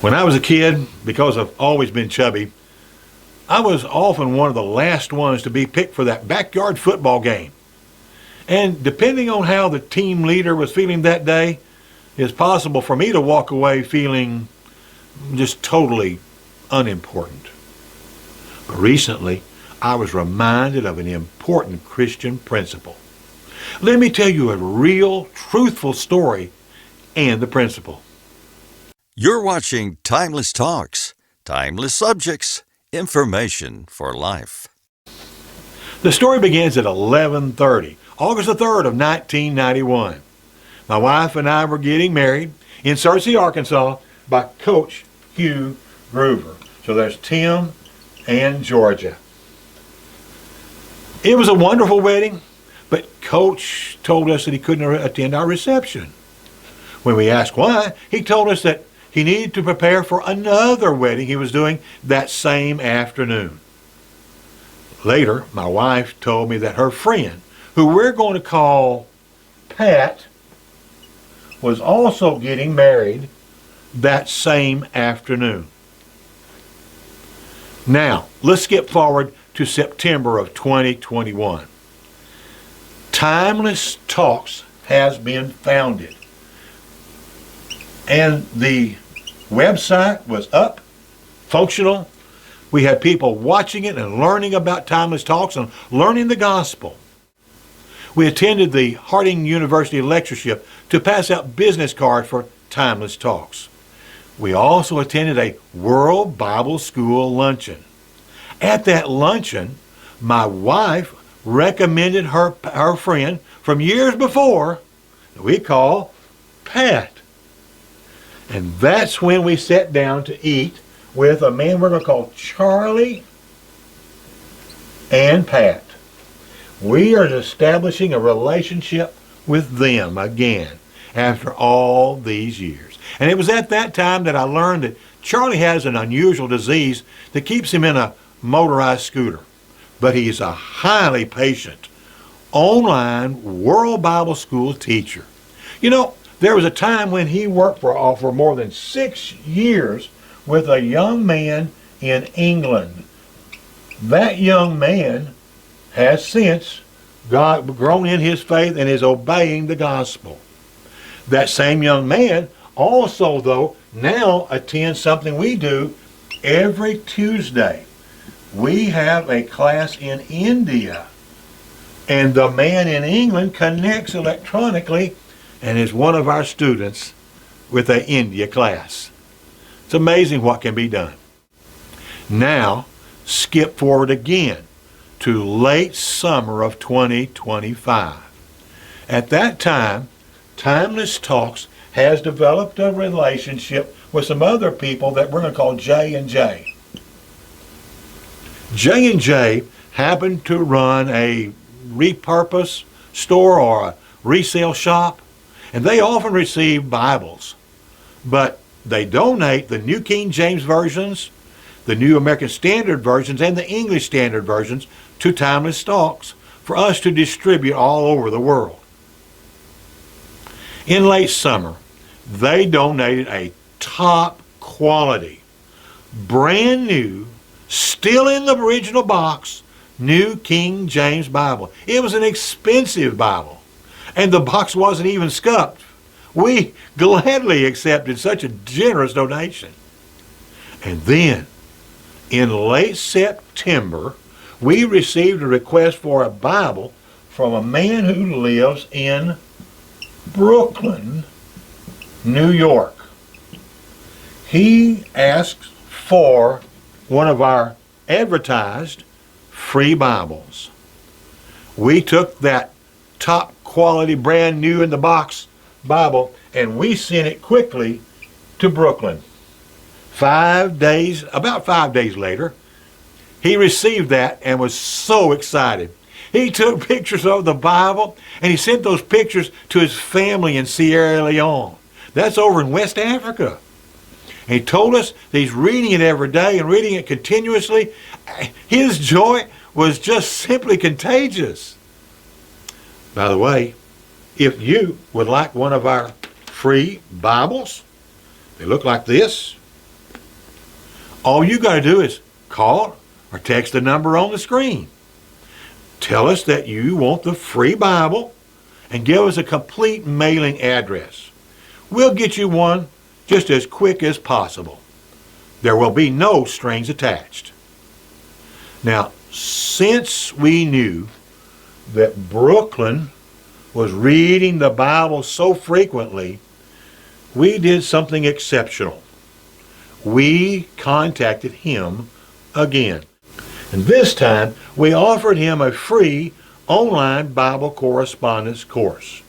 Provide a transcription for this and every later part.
When I was a kid, because I've always been chubby, I was often one of the last ones to be picked for that backyard football game. And depending on how the team leader was feeling that day, it's possible for me to walk away feeling just totally unimportant. But recently, I was reminded of an important Christian principle. Let me tell you a real, truthful story and the principle. You're watching Timeless Talks, timeless subjects, information for life. The story begins at 11:30, August the 3rd of 1991. My wife and I were getting married in Searcy, Arkansas by Coach Hugh Groover. So there's Tim and Georgia. It was a wonderful wedding, but Coach told us that he couldn't attend our reception. When we asked why, he told us that he needed to prepare for another wedding he was doing that same afternoon. Later, my wife told me that her friend, who we're going to call Pat, was also getting married that same afternoon. Now, let's skip forward to September of 2021. Timeless Talks has been founded, and the website was up, functional. We had people watching it and learning about Timeless Talks and learning the gospel. We attended the Harding University lectureship to pass out business cards for Timeless Talks. We also attended a World Bible School luncheon. At that luncheon, my wife recommended her friend from years before that we call Pat. And that's when we sat down to eat with a man we're going to call Charlie and Pat. We are establishing a relationship with them again after all these years. And it was at that time that I learned that Charlie has an unusual disease that keeps him in a motorized scooter. But he's a highly patient, online World Bible School teacher. You know, there was a time when he worked for more than 6 years with a young man in England. That young man has since grown in his faith and is obeying the gospel. That same young man also, though, now attends something we do every Tuesday. We have a class in India, and the man in England connects electronically and is one of our students with an India class. It's amazing what can be done. Now, skip forward again to late summer of 2025. At that time, Timeless Talks has developed a relationship with some other people that we're going to call J&J. J&J happened to run a repurpose store or a resale shop, and they often receive Bibles, but they donate the New King James versions, the New American Standard versions, and the English Standard versions to Timeless Talks for us to distribute all over the world. In late summer, they donated a top quality, brand new, still in the original box, New King James Bible. It was an expensive Bible, and the box wasn't even scuffed. We gladly accepted such a generous donation. And then, in late September, we received a request for a Bible from a man who lives in Brooklyn, New York. He asked for one of our advertised free Bibles. We took that top quality, brand new in the box Bible, and we sent it quickly to Brooklyn. About 5 days later, he received that and was so excited. He took pictures of the Bible, and he sent those pictures to his family in Sierra Leone. That's over in West Africa. And he told us that he's reading it every day and reading it continuously. His joy was just simply contagious. By the way, if you would like one of our free Bibles, they look like this. All you got to do is call or text the number on the screen. Tell us that you want the free Bible and give us a complete mailing address. We'll get you one just as quick as possible. There will be no strings attached. Now, since we knew that Brooklyn was reading the Bible so frequently, we did something exceptional. We contacted him again. And this time, we offered him a free online Bible correspondence course.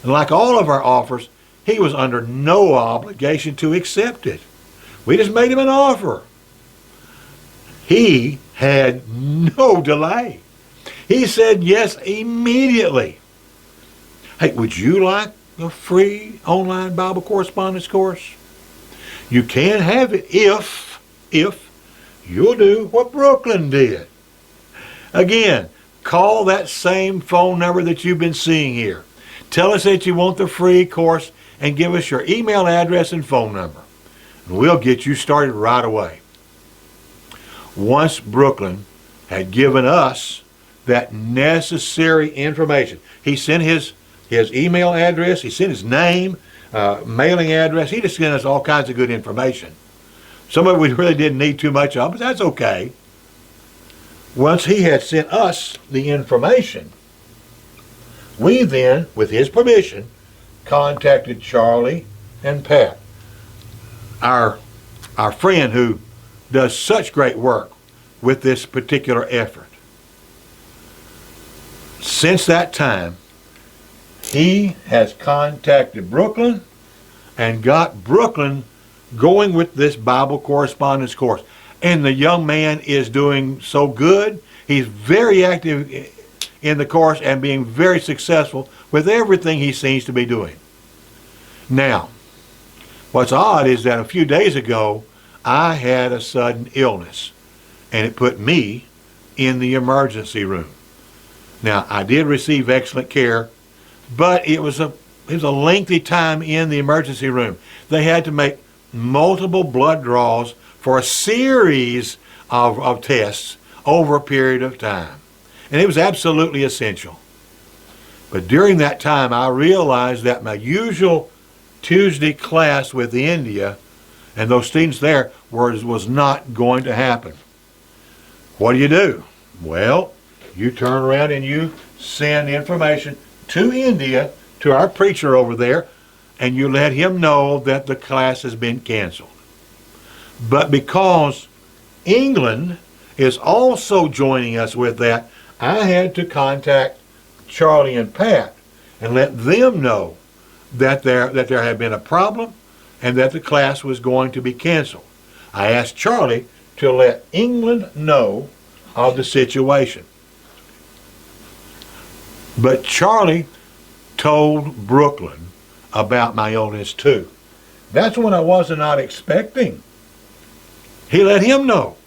And like all of our offers, he was under no obligation to accept it. We just made him an offer. He had no delay. He said yes immediately. Hey, would you like a free online Bible correspondence course? You can have it if you'll do what Brooklyn did. Again, call that same phone number that you've been seeing here. Tell us that you want the free course and give us your email address and phone number. And we'll get you started right away. Once Brooklyn had given us that necessary information, he sent his email address, he sent his name, mailing address, he just sent us all kinds of good information. Some of it we really didn't need too much of, but that's okay. Once he had sent us the information, we then, with his permission, contacted Charlie and Pat, our friend who does such great work with this particular effort. Since that time, he has contacted Brooklyn and got Brooklyn going with this Bible correspondence course. And the young man is doing so good. He's very active in the course and being very successful with everything he seems to be doing. Now, what's odd is that a few days ago, I had a sudden illness, and it put me in the emergency room. Now, I did receive excellent care, but it was a lengthy time in the emergency room. They had to make multiple blood draws for a series of tests over a period of time. And it was absolutely essential. But during that time, I realized that my usual Tuesday class with India and those students there was not going to happen. What do? Well, you turn around and you send information to India, to our preacher over there, and you let him know that the class has been canceled. But because England is also joining us with that, I had to contact Charlie and Pat and let them know that there had been a problem and that the class was going to be canceled. I asked Charlie to let England know of the situation. But Charlie told Brooklyn about my illness too. That's what I was not expecting. He let him know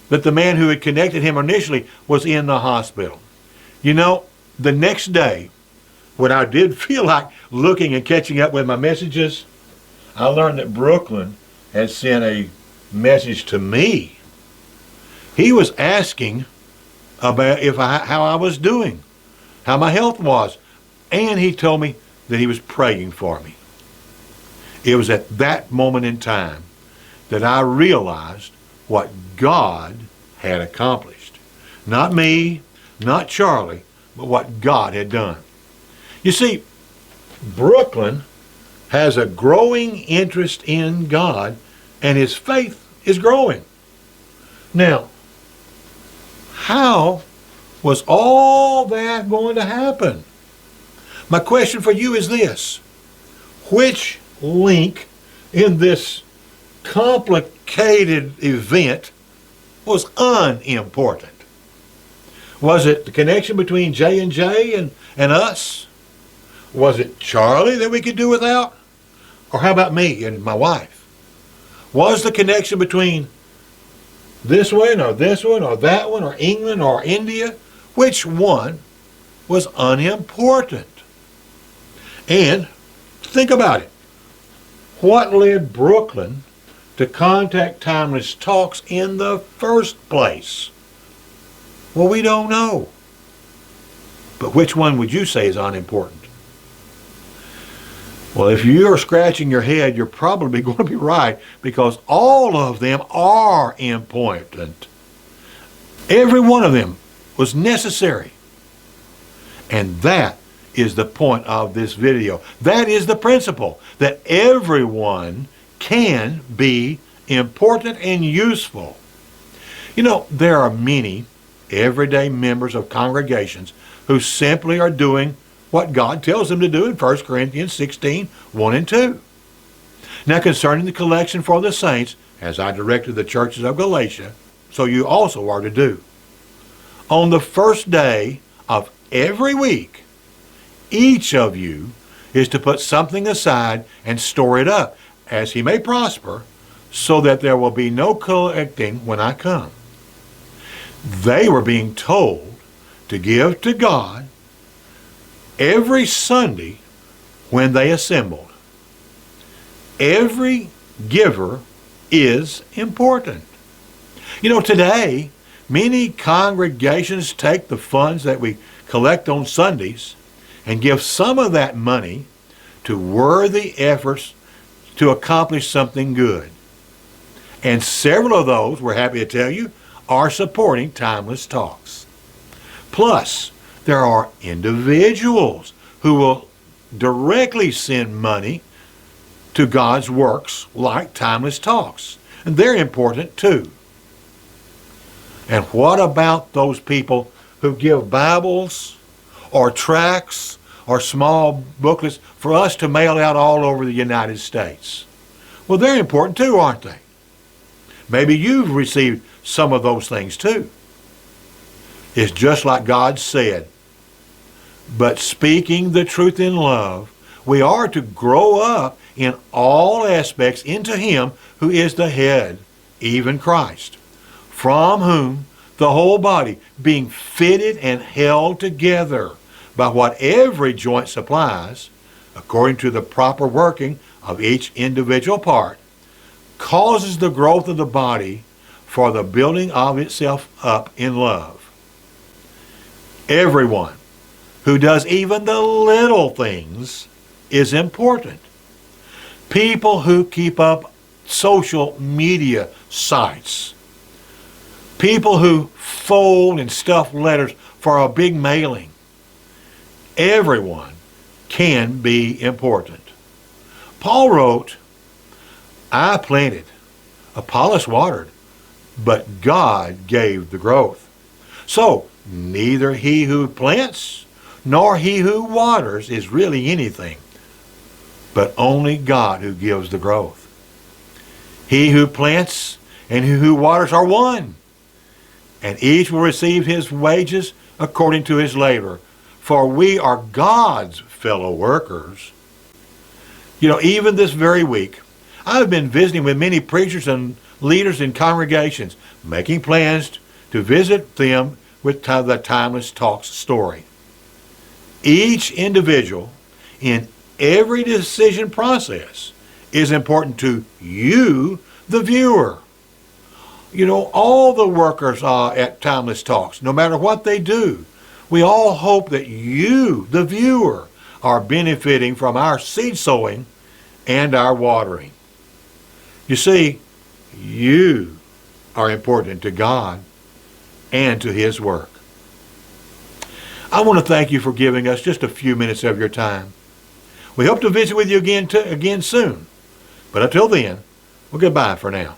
that the man who had connected him initially was in the hospital. You know, the next day, when I did feel like looking and catching up with my messages, I learned that Brooklyn had sent a message to me. He was asking about how I was doing, how my health was, and he told me that he was praying for me. It was at that moment in time that I realized what God had accomplished. Not me, not Charlie, but what God had done. You see, Brooklyn has a growing interest in God, and his faith is growing. Now, how was all that going to happen? My question for you is this: which link in this complicated event was unimportant? Was it the connection between J&J and us? Was it Charlie that we could do without? Or how about me and my wife? Was the connection between this one or this one or that one or England or India? Which one was unimportant? And think about it. What led Brooklyn to contact Timeless Talks in the first place? Well, we don't know. But which one would you say is unimportant? Well, if you're scratching your head, you're probably going to be right, because all of them are important. Every one of them was necessary. And that is the point of this video. That is the principle, that everyone can be important and useful. You know, there are many everyday members of congregations who simply are doing what God tells them to do in 1 Corinthians 16, 1 and 2. Now, concerning the collection for the saints, as I directed the churches of Galatia, so you also are to do. On the first day of every week, each of you is to put something aside and store it up, as he may prosper, so that there will be no collecting when I come. They were being told to give to God every Sunday when they assembled. Every giver is important. You know, today, many congregations take the funds that we collect on Sundays and give some of that money to worthy efforts to accomplish something good. And several of those, we're happy to tell you, are supporting Timeless Talks. Plus, there are individuals who will directly send money to God's works like Timeless Talks. And they're important too. And what about those people who give Bibles or tracts or small booklets for us to mail out all over the United States? Well, they're important too, aren't they? Maybe you've received some of those things too. It's just like God said. But speaking the truth in love, we are to grow up in all aspects into Him who is the head, even Christ, from whom the whole body, being fitted and held together by what every joint supplies, according to the proper working of each individual part, causes the growth of the body for the building of itself up in love. Everyone who does even the little things is important. People who keep up social media sites. People who fold and stuff letters for a big mailing. Everyone can be important. Paul wrote, I planted, Apollos watered, but God gave the growth. So, neither he who plants nor he who waters is really anything, but only God who gives the growth. He who plants and he who waters are one, and each will receive his wages according to his labor, for we are God's fellow workers. You know, even this very week, I've been visiting with many preachers and leaders in congregations, making plans to visit them with the Timeless Talks story. Each individual in every decision process is important to you, the viewer. You know, all the workers at Timeless Talks, no matter what they do, we all hope that you, the viewer, are benefiting from our seed sowing and our watering. You see, you are important to God and to His work. I want to thank you for giving us just a few minutes of your time. We hope to visit with you again soon. But until then, well, goodbye for now.